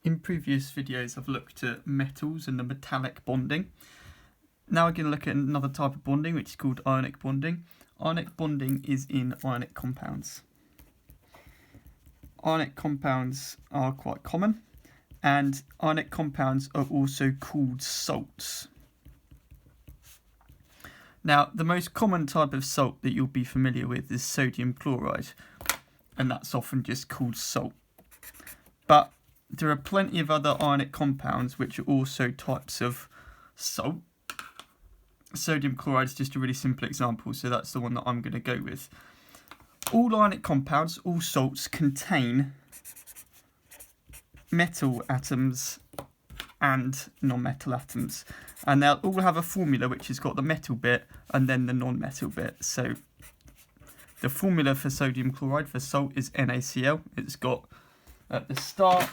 In previous videos I've looked at metals and the metallic bonding. Now we're going to look at another type of bonding which is called ionic bonding. Ionic bonding is in ionic compounds. Ionic compounds are quite common, and ionic compounds are also called salts. Now the most common type of salt that you'll be familiar with is sodium chloride, and that's often just called salt. But there are plenty of other ionic compounds which are also types of salt. Sodium chloride is just a really simple example, so that's the one that I'm going to go with. All ionic compounds, all salts, contain metal atoms and non-metal atoms, and they'll all have a formula which has got the metal bit and then the non-metal bit. So the formula for sodium chloride for salt is NaCl. It's got at the start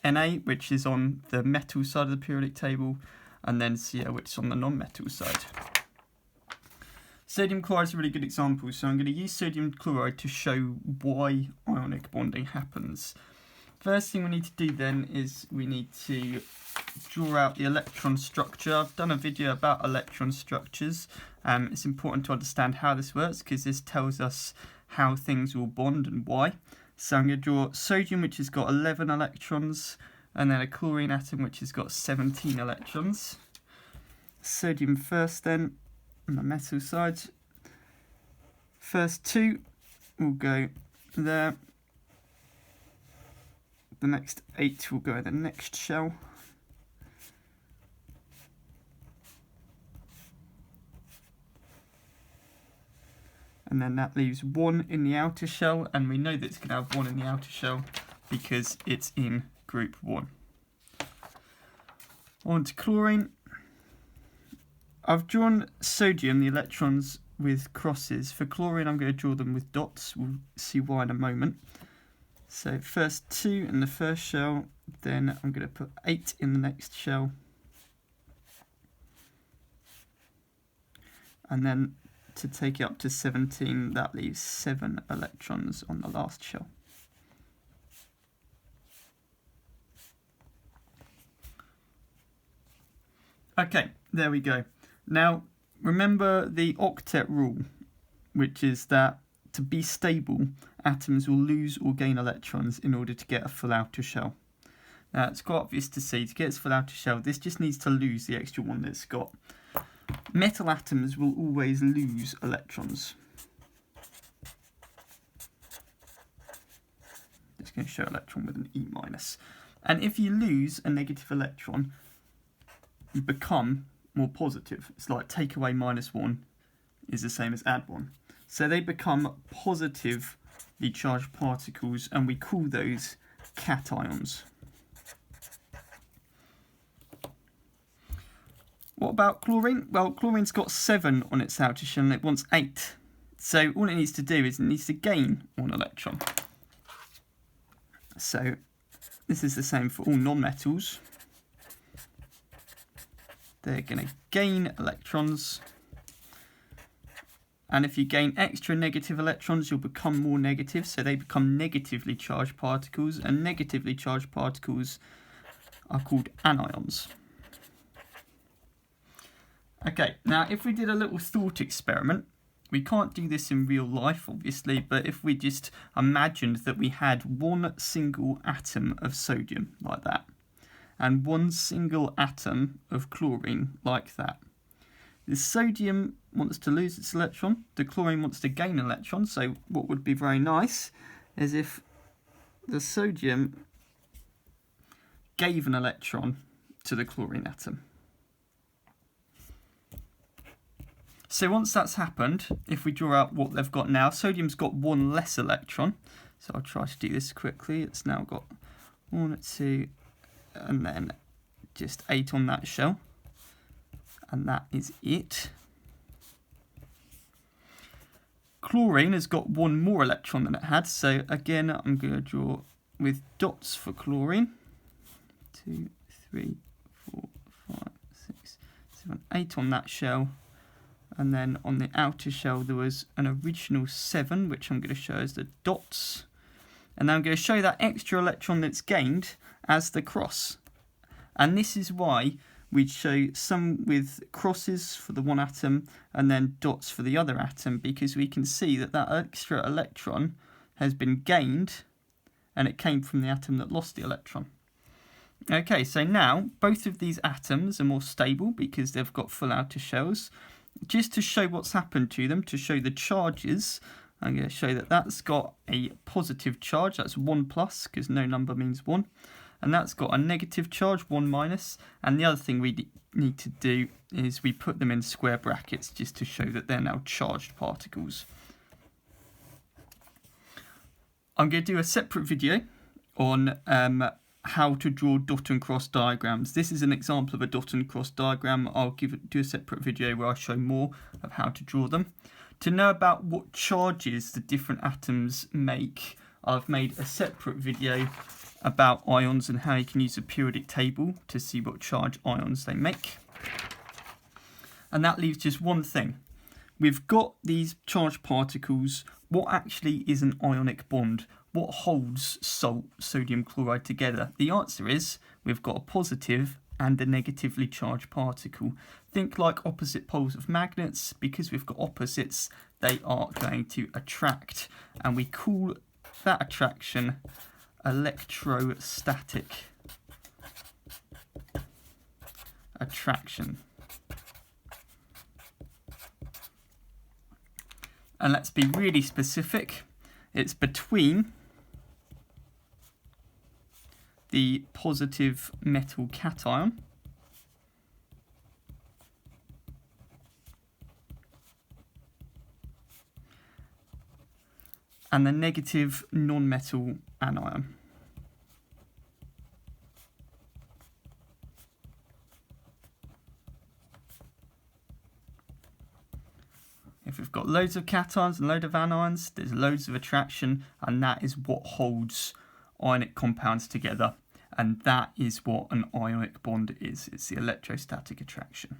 Na, which is on the metal side of the periodic table, and then Cl, which is on the non-metal side. Sodium chloride is a really good example, so I'm going to use sodium chloride to show why ionic bonding happens. First thing we need to do then is we need to draw out the electron structure. I've done a video about electron structures. It's important to understand how this works because this tells us how things will bond and why. So I'm going to draw sodium, which has got 11 electrons, and then a chlorine atom which has got 17 electrons. Sodium first then, on the metal side. First two will go there. The next 8 will go in the next shell. And then that leaves 1 in the outer shell, and we know that it's going to have 1 in the outer shell because it's in group 1. On to chlorine. I've drawn sodium, the electrons, with crosses. For chlorine I'm going to draw them with dots. We'll see why in a moment. So first 2 in the first shell, then I'm going to put 8 in the next shell. And then to take it up to 17, that leaves 7 electrons on the last shell. Okay, there we go. Now, remember the octet rule, which is that to be stable, atoms will lose or gain electrons in order to get a full outer shell. Now, it's quite obvious to see, to get its full outer shell, this just needs to lose the extra one that it's got. Metal atoms will always lose electrons. Just going to show electron with an E-. And if you lose a negative electron, you become more positive. It's like take away -1 is the same as add 1. So they become positively charged particles, and we call those cations. What about chlorine? Well, chlorine's got 7 on its outer shell and it wants 8. So all it needs to do is it needs to gain 1 electron. So this is the same for all non-metals. They're going to gain electrons. And if you gain extra negative electrons, you'll become more negative. So they become negatively charged particles. And negatively charged particles are called anions. Okay, now if we did a little thought experiment, we can't do this in real life obviously, but if we just imagined that we had 1 single atom of sodium like that, and 1 single atom of chlorine like that. The sodium wants to lose its electron, the chlorine wants to gain an electron, so what would be very nice is if the sodium gave an electron to the chlorine atom. So once that's happened, if we draw out what they've got now, sodium's got 1 less electron. So I'll try to do this quickly. It's now got 1, 2, and then just 8 on that shell. And that is it. Chlorine has got 1 more electron than it had. So again, I'm going to draw with dots for chlorine. 2, 3, 4, 5, 6, 7, 8 on that shell. And then on the outer shell there was an original 7, which I'm going to show as the dots. And then I'm going to show that extra electron that's gained as the cross. And this is why we'd show some with crosses for the one atom and then dots for the other atom, because we can see that that extra electron has been gained and it came from the atom that lost the electron. Okay, so now both of these atoms are more stable because they've got full outer shells. Just to show what's happened to them, to show the charges, I'm going to show that that's got a positive charge, that's 1 plus, because no number means 1. And that's got a negative charge, 1 minus. And the other thing we need to do is we put them in square brackets just to show that they're now charged particles. I'm going to do a separate video on how to draw dot and cross diagrams. This is an example of a dot and cross diagram. I'll do a separate video where I show more of how to draw them. To know about what charges the different atoms make, I've made a separate video about ions and how you can use a periodic table to see what charge ions they make. And that leaves just one thing. We've got these charged particles. What actually is an ionic bond? What holds salt, sodium chloride together? The answer is we've got a positive and a negatively charged particle. Think like opposite poles of magnets. Because we've got opposites, they are going to attract, and we call that attraction electrostatic attraction. And let's be really specific. It's between the positive metal cation and the negative non-metal anion. If we've got loads of cations and loads of anions, there's loads of attraction, and that is what holds ionic compounds together. And that is what an ionic bond is. It's the electrostatic attraction.